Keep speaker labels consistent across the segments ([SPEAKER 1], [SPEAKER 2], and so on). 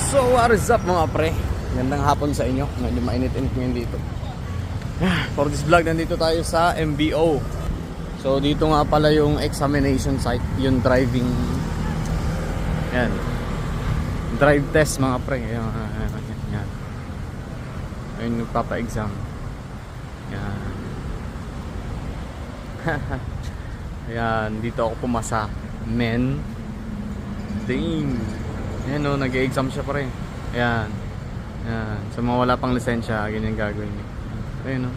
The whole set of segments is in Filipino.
[SPEAKER 1] So what is up mga pre? Gandang hapon sa inyo. Medyo mainit-init ngayon dito. For this vlog, nandito tayo sa MBO. So dito nga pala yung examination site, yung driving. Yan. Drive test mga pre. Yan. Ayun nagpapa-exam. Yan. Yan, dito ako pumasa. Men. Ding. Ayan o, nag-exam siya pa rin. Ayan. Ayan. Sa mga wala pang lisensya, ganyan gagawin niyo. Ayan o.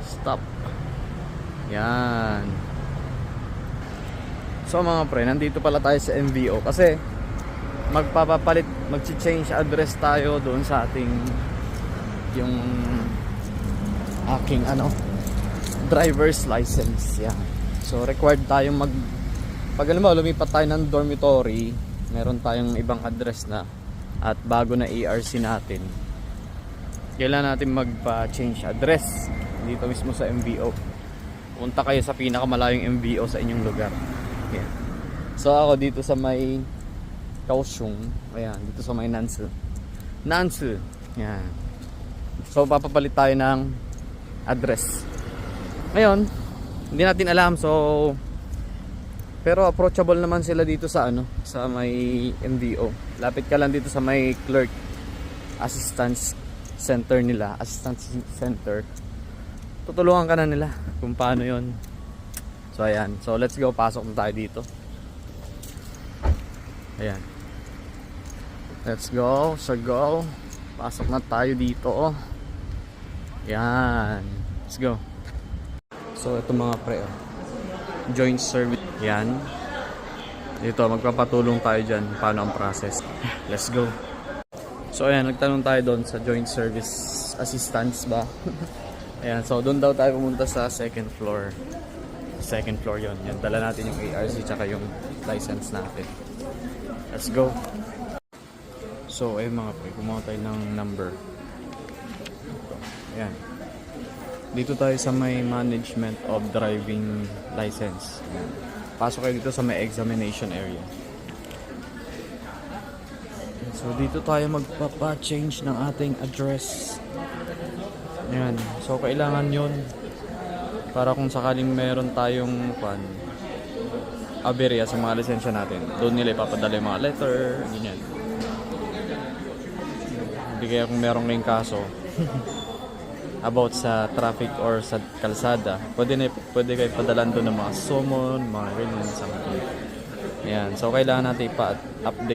[SPEAKER 1] Stop. Ayan. So mga pre, nandito pala tayo sa MVO. Kasi magpapapalit, mag-change address tayo doon sa ating yung aking driver's license. Yan. So required tayong pag lumipat tayo ng dormitory, meron tayong ibang address na at bago na ARC natin, kailangan natin magpa-change address dito mismo sa MVO. Punta kayo sa pinakamalayong MVO sa inyong lugar. Yan. So ako dito sa may Kaohsiung, ayan, dito sa may Nansu. Yan. So papapalit tayo ng address. Ngayon, hindi natin alam, pero approachable naman sila dito sa sa may MVO. Lapit ka lang dito sa may clerk assistance center nila, assistance center. Tutulungan ka na nila kung paano 'yon. So ayan. So let's go, pasok na tayo dito. Ayan. Let's go. So go. Pasok na tayo dito. Ayan. Let's go. So ito mga pre, joint service. Yan. Dito magpapatulong tayo dyan paano ang process. Let's go. So ayan, nagtanong tayo doon sa joint service assistance ba. Ayan, so doon daw tayo pumunta sa second floor. Second floor yon. Yan, dala natin yung ARC tsaka yung license natin. Let's go. So ayun mga pre, kumuha tayo ng number. Ayan. Dito tayo sa may management of driving license. Pasok kayo dito sa may examination area. So dito tayo magpapa-change ng ating address. Ayan. So kailangan yun para kung sakaling meron tayong aberya sa mga lisensya natin, doon nila ipapadala yung mga letter, ganyan. Hindi kaya kung meron kayong kaso about sa traffic or sa kalsada, pwede kayo padalan doon ng mga summon, mga ganyan, something. Ayan, so kailangan natin ipa-update